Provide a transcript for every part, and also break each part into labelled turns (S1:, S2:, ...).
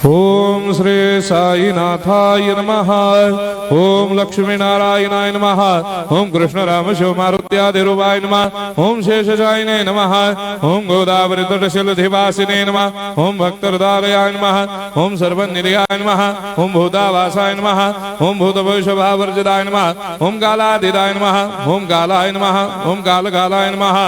S1: ओम श्री साईनाथाय नमः। ओम लक्ष्मी नारायणाय नमः। ओम कृष्ण राम शिव मारुत्यादिरूपाय नमः। ओम शेषशायिने नमः। ओम गोदावरी तटशिलधिवासिने नमः। ओम भक्तहृदयाय नमः। ओम सर्वनिलयाय नमः। ओम भूतावासाय नमः। ओम भूतभविष्यभावर्जिताय नमः। ओम कालातीताय नमः। ओम कालाय नमः। ओम कालकालाय नमः।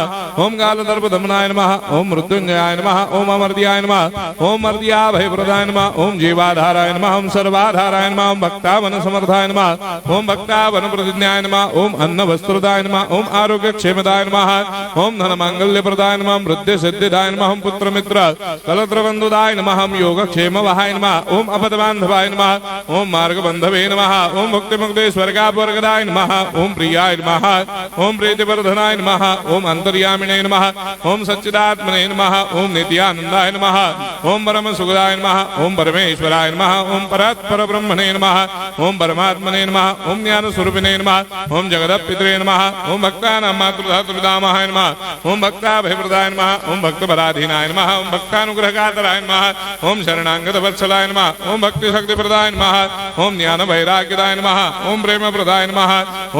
S1: ओम कालदर्पदमनाय नमः। ओम मृत्युंजयाय नमः। ओम अमर्त्याय नमः। ओम मर्त्याभयप्रदाय नमः। ओम जीवाधाराय नमः। ओम सर्वाधाराय नमः। ओम भक्तावन समर्थाय नमः। ओम भक्तावन प्रतिज्ञाय नमः। ओम अन्न वस्त्रदाय नमः। ओम आरोग्य क्षेमदाय नमः। ओम धन मांगल्य प्रदाय नमः। ओम वृद्धि सिद्धिदाय नमः। ओम पुत्र मित्र कलत्र बंधुदाय नमः। ओम योग क्षेम वहाय नमः। ओम अपद बांधवाय नमः। ओम मार्ग बंधवे नमः। ओम भक्ति मुक्ति स्वर्गापवर्गदाय नमः। ओम प्रियाय नमः। ओम प्रीतिवर्धनाय नमः। ओम अंतर्यामिने नमः। ओम सच्चिदात्मने नमः। ओम नित्यानंदाय नमः। ओम परम सुखदाय नमः। ओम परमेश्वराय नमः। ओम परात्पर ब्रह्मणे नमः। ओम परमात्मने नमः। ओम ज्ञान स्वरूपिणे नमः। ओम जगदपितरे नमः। ओम भक्तानां मातृधातुर्धामाय नमः। ओम भक्ताभयप्रदाय नमः। ओम भक्तपराधीनाय नमः। ओम भक्तानुग्रहकातराय नमः। ओम शरणागत वत्सलाय नमः। ओम भक्ति शक्ति प्रदाय नमः। ओम ज्ञान वैराग्यदाय नमः। ओम प्रेम प्रदाय नमः।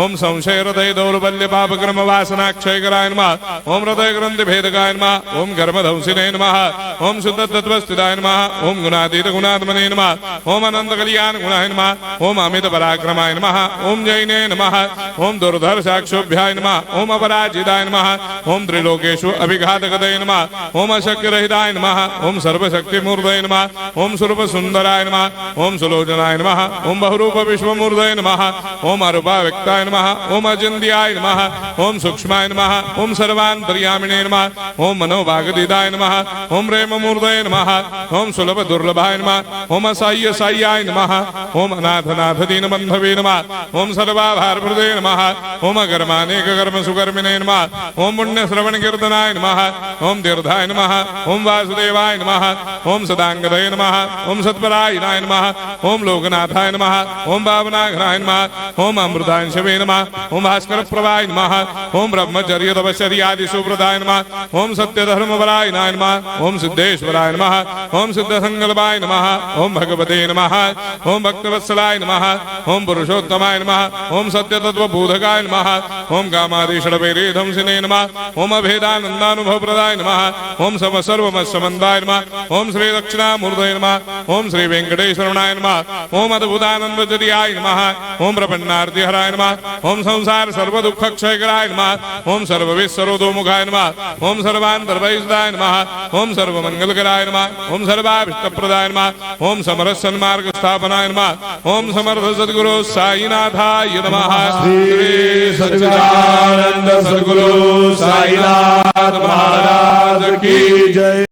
S1: ओम संशय हृदय दौर्बल्य पाप कर्म वासना क्षयकराय नमः। ओम हृदय ग्रंथि भेदकाय नमः। ओम कर्मधंसिने नमः। ओम शुद्ध तत्वस्थिताय नमः। ओम गुणातीत गुणात्मने नमः। ओम अनंत कल्याण गुणाय नमः। ओम अमित पराक्रमाय नमः। ओम जैने नमः। ओम दुर्धर्षाक्षोभ्याय नमः। ओम अपराजिताय नमः। ओम त्रिलोकेषु अभिघातगतये नमः। ओम अशक्यरहिताय नमः। ओम सर्वशक्तिमूर्तये नमः। ओम स्वरूप सुंदराय नमः। ओम सुलोचनाय नमः। ओम बहुरूप विश्वमूर्तये नमः। ओम अरूपाव्यक्ताय नमः। ओम अचिन्त्याय नमः। ओम सूक्ष्माय नमः। ओम सर्वान्तर्यामिने नमः। ओम मनोभागदिताय नमः। ओम प्रेममूर्तये नमः। ओम सुलभ दुर्लभाय नमः। ओम असाह्य साह्याय नमः। ओम अनाथनाथ दीनबन्धवे नमः। ओम सर्वाभारप्रदे नमः। ओम अकर्मानेक कर्म सुकर्मिणे नमः। ओम पुण्य श्रवण कीर्तनाय नमः। ओम तीर्थाय नमः। ओम वासुदेवाय नमः। ओम सदांगदये नमः। ओम सत्परायणाय नमः। ओम लोकनाथाय नमः। ओम भावनाघ्नाय नमः। ओम अमृतांशवे नमः। ओम भास्कर प्रभाय नमः। ओम ब्रह्मचर्य तपश्चर्यादि सुप्रदाय नमः। ओम सत्य धर्मपरायणाय नमः। ओम सिद्धेश्वराय नमः। ओम सिद्ध संकल्पाय नमः। ओम भगवते नमः। ओम भक्तवत्सलाय नमः। ओम पुरुषोत्तमाय नमः। ओम सत्य तत्व बोधकाय नमः। ओम कामादिषडवैरे धंसिने नमः। ओम अभेदानंदानुभव प्रदाय नमः। ओम सर्वमस्समन्दाय नमः। ओम श्री दक्षिणामूर्तये नमः। ओम श्री वेंकटेश्वरनाय नमः। ओम अद्भुतानंदजर्याय नमः। ओम प्रपन्नार्ति हराय नमः। ओम संसार सर्व दुख क्षयकराय नमः। ओम सर्वविश्वरोधोमुखाय नमः। ओम सर्वान्तर्वैसदाय नमः। ओम सर्वमंगलकराय नमः। ओम सर्वाभीष्टप्रदाय नमः। ओम समरस सन्मार्ग स्थापनाय नमः। ओम समर्थ सद्गुरु साईनाथाय नमः।
S2: श्री सच्चिदानंद सद्गुरु साईनाथ महाराज की जय।